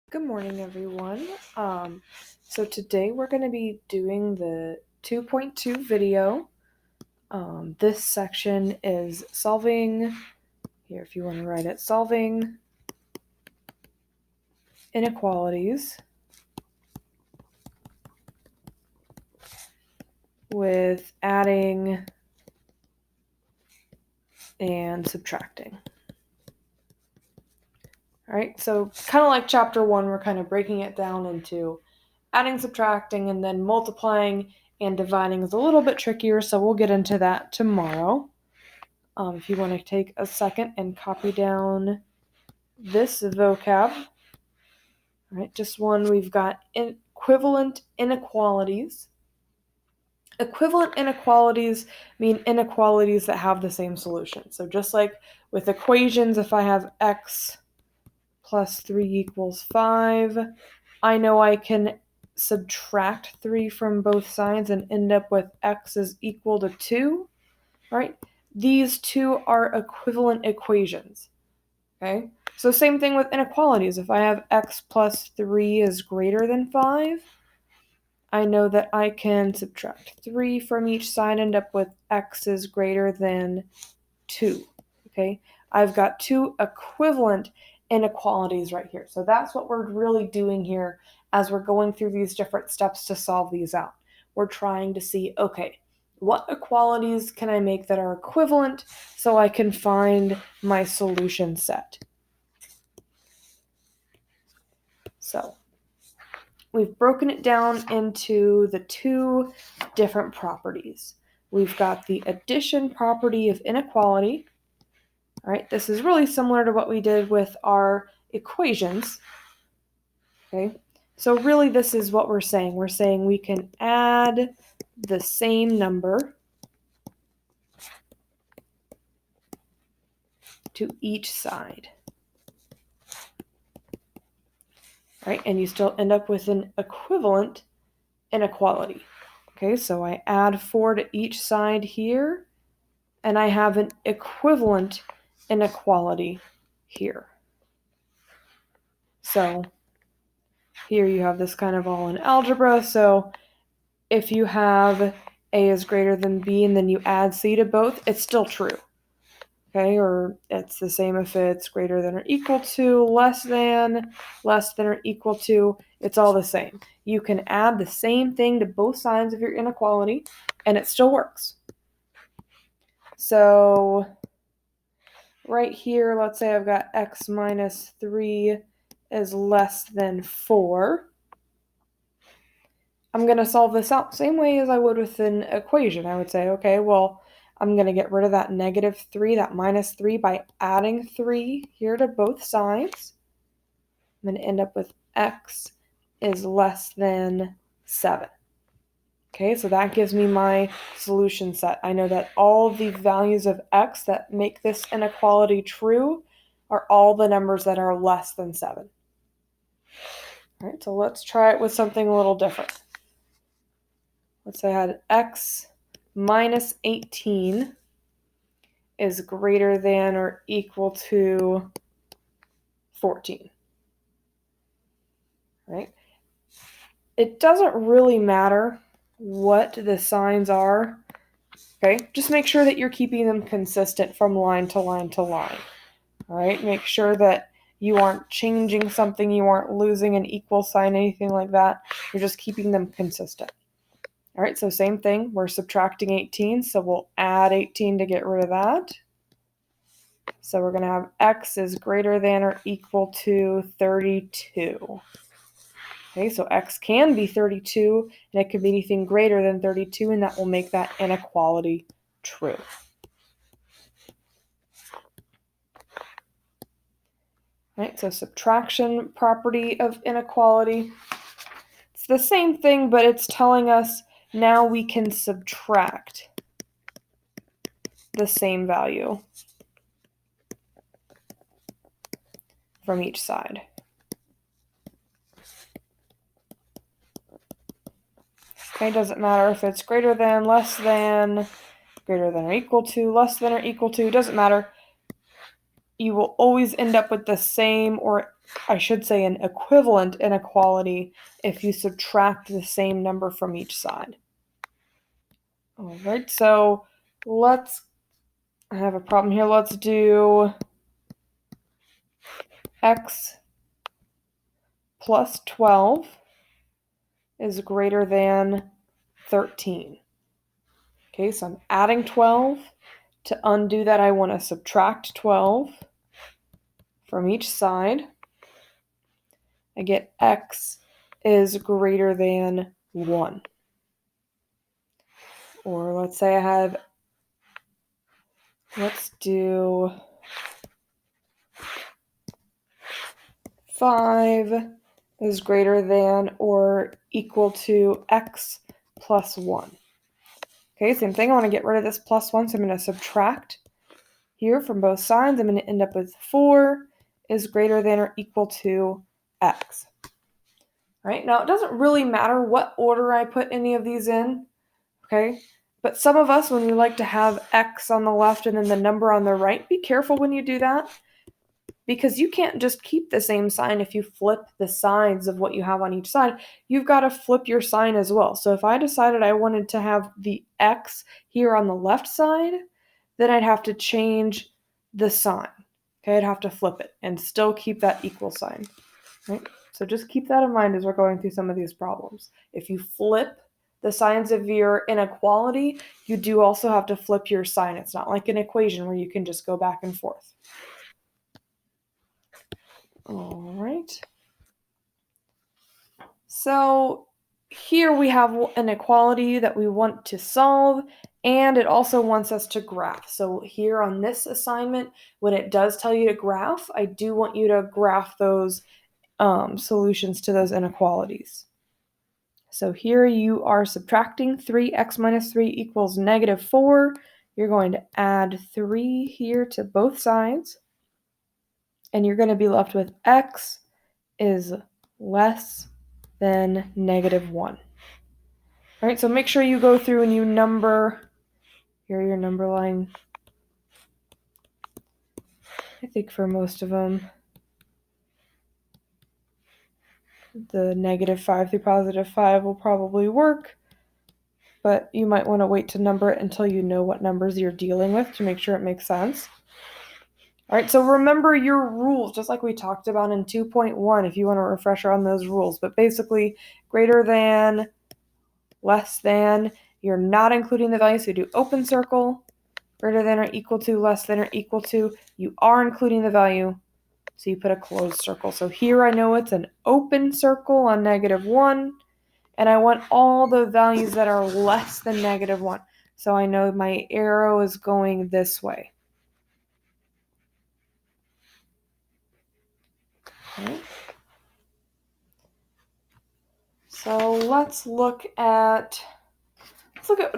Good morning, everyone. So today we're going to be doing the 2.2 video. This section is solving, here if you want to write it, solving inequalities with adding and subtracting. All right, so kind of like chapter 1, we're kind of breaking it down into adding, subtracting, and then multiplying and dividing is a little bit trickier, so we'll get into that tomorrow. If you want to take a second and copy down this vocab. All right, just one, we've got equivalent inequalities. Equivalent inequalities mean inequalities that have the same solution. So just like with equations, if I have x plus 3 equals 5, I know I can subtract 3 from both sides and end up with x is equal to 2, right? These two are equivalent equations, okay? So same thing with inequalities. If I have x plus 3 is greater than 5, I know that I can subtract 3 from each side, end up with x is greater than 2, okay? I've got two equivalent inequalities right here. So that's what we're really doing here as we're going through these different steps to solve these out. We're trying to see, okay, what equalities can I make that are equivalent so I can find my solution set? So we've broken it down into the two different properties. We've got the addition property of inequality. All right, this is really similar to what we did with our equations. Okay, so really this is what we're saying. We're saying we can add the same number to each side. Right, and you still end up with an equivalent inequality. Okay, so I add 4 to each side here, and I have an equivalent inequality here. So here you have this kind of all in algebra. So if you have A is greater than B and then you add C to both, it's still true. Okay, or it's the same if it's greater than or equal to, less than or equal to, it's all the same. You can add the same thing to both sides of your inequality and it still works. So right here, let's say I've got x minus 3 is less than 4. I'm going to solve this out same way as I would with an equation. I would say, okay, well, I'm going to get rid of that negative 3, that minus 3, by adding 3 here to both sides. I'm going to end up with x is less than 7. Okay, so that gives me my solution set. I know that all the values of x that make this inequality true are all the numbers that are less than 7. All right, so let's try it with something a little different. Let's say I had x minus 18 is greater than or equal to 14. Right? It doesn't really matter what the signs are. Okay? Just make sure that you're keeping them consistent from line to line to line. All right? Make sure that you aren't changing something, you aren't losing an equal sign, anything like that. You're just keeping them consistent. All right, so same thing. We're subtracting 18, so we'll add 18 to get rid of that. So we're going to have x is greater than or equal to 32. Okay, so x can be 32, and it could be anything greater than 32, and that will make that inequality true. All right, so subtraction property of inequality. It's the same thing, but it's telling us now we can subtract the same value from each side. Okay, doesn't matter if it's greater than, less than, greater than or equal to, less than or equal to, doesn't matter. You will always end up with the same or I should say an equivalent inequality if you subtract the same number from each side. All right, so I have a problem here. Let's do x plus 12 is greater than 13. Okay, so I'm adding 12. To undo that, I want to subtract 12 from each side. I get x is greater than 1. Or let's say let's do 5 is greater than or equal to x plus 1. Okay, same thing. I want to get rid of this plus 1, so I'm going to subtract here from both sides. I'm going to end up with 4 is greater than or equal to x. All right, now it doesn't really matter what order I put any of these in, okay? But some of us, when we like to have x on the left and then the number on the right, be careful when you do that, because you can't just keep the same sign if you flip the sides of what you have on each side. You've got to flip your sign as well. So if I decided I wanted to have the x here on the left side, then I'd have to change the sign. Okay, I'd have to flip it and still keep that equal sign. Right? So just keep that in mind as we're going through some of these problems. If you flip the signs of your inequality, you do also have to flip your sign. It's not like an equation where you can just go back and forth. All right. So here we have an inequality that we want to solve, and it also wants us to graph. So here on this assignment, when it does tell you to graph, I do want you to graph those solutions to those inequalities. So here you are subtracting 3x minus 3 equals negative 4. You're going to add 3 here to both sides, and you're going to be left with x is less than negative 1. All right, so make sure you go through and you number, here your number line. I think for most of them, the negative 5 through positive 5 will probably work, but you might want to wait to number it until you know what numbers you're dealing with to make sure it makes sense. All right, so remember your rules, just like we talked about in 2.1, if you want a refresher on those rules. But basically, greater than, less than, you're not including the value, so you do open circle. Greater than or equal to, less than or equal to, you are including the value, so you put a closed circle. So here I know it's an open circle on negative 1, and I want all the values that are less than negative 1. So I know my arrow is going this way. Okay. So let's look at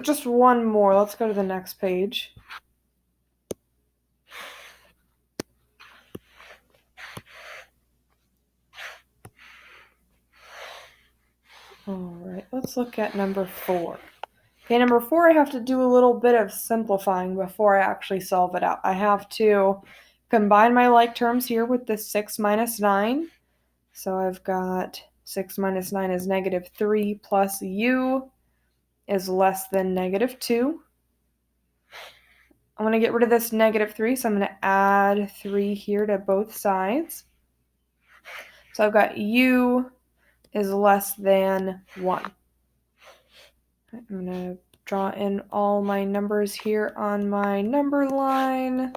just one more. Let's go to the next page. All right, let's look at number 4. Okay, number 4, I have to do a little bit of simplifying before I actually solve it out. I have to combine my like terms here with the 6 minus 9. So I've got 6 minus 9 is negative 3 plus u is less than negative 2. I'm going to get rid of this negative 3, so I'm going to add 3 here to both sides. So I've got u is less than 1. I'm going to draw in all my numbers here on my number line.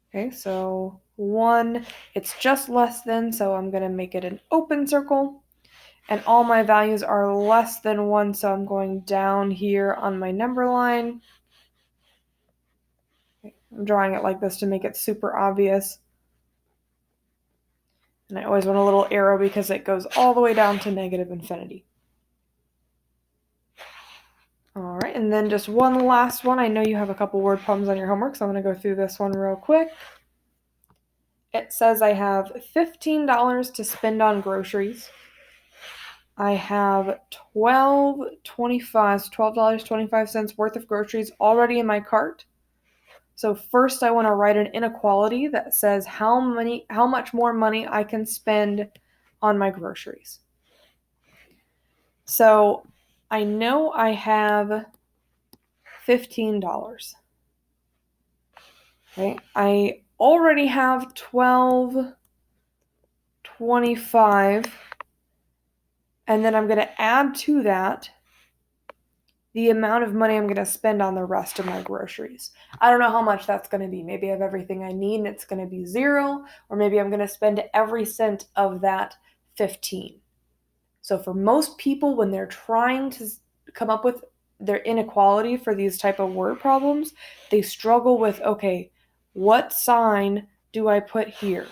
Okay, so 1, it's just less than, so I'm going to make it an open circle. And all my values are less than 1, so I'm going down here on my number line. Okay, I'm drawing it like this to make it super obvious. And I always want a little arrow because it goes all the way down to negative infinity. All right, and then just one last one. I know you have a couple word problems on your homework, so I'm going to go through this one real quick. It says I have $15 to spend on groceries. I have $12.25 worth of groceries already in my cart. So first I want to write an inequality that says how much more money I can spend on my groceries. So I know I have $15. Okay? I already have $12.25, and then I'm going to add to that the amount of money I'm going to spend on the rest of my groceries. I don't know how much that's going to be. Maybe I have everything I need and it's going to be 0, or maybe I'm going to spend every cent of that 15. So for most people, when they're trying to come up with their inequality for these type of word problems, they struggle with, okay, what sign do I put here?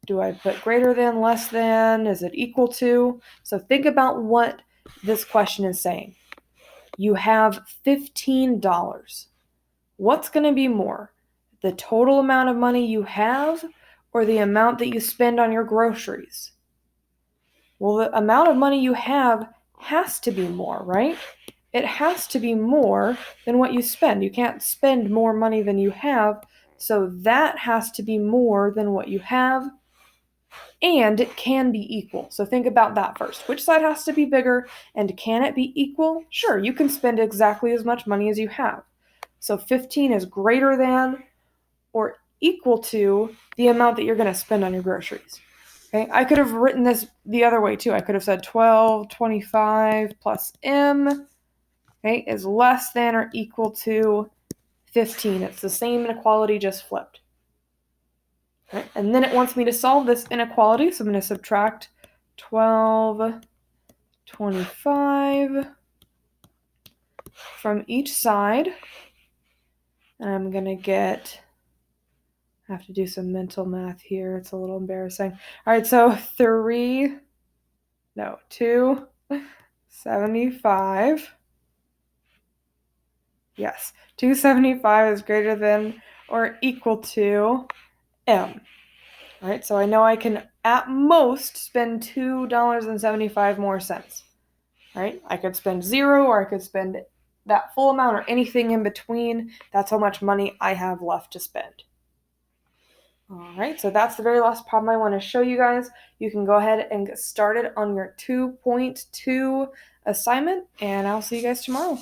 Do I put greater than, less than? Is it equal to? So think about what this question is saying. You have $15. What's going to be more? The total amount of money you have or the amount that you spend on your groceries? Well, the amount of money you have has to be more, right? It has to be more than what you spend. You can't spend more money than you have, so that has to be more than what you have, and it can be equal. So think about that first. Which side has to be bigger, and can it be equal? Sure, you can spend exactly as much money as you have. So 15 is greater than or equal to the amount that you're going to spend on your groceries. Okay, I could have written this the other way too. I could have said 12.25 plus m, okay, is less than or equal to 15. It's the same inequality, just flipped. Okay, and then it wants me to solve this inequality, so I'm going to subtract 12.25 from each side, and I'm going to get, I have to do some mental math here. It's a little embarrassing. All right, so 275. Yes, 275 is greater than or equal to m. All right, so I know I can at most spend $2.75 more cents. All right, I could spend 0, or I could spend that full amount, or anything in between. That's how much money I have left to spend. All right, so that's the very last problem I want to show you guys. You can go ahead and get started on your 2.2 assignment, and I'll see you guys tomorrow.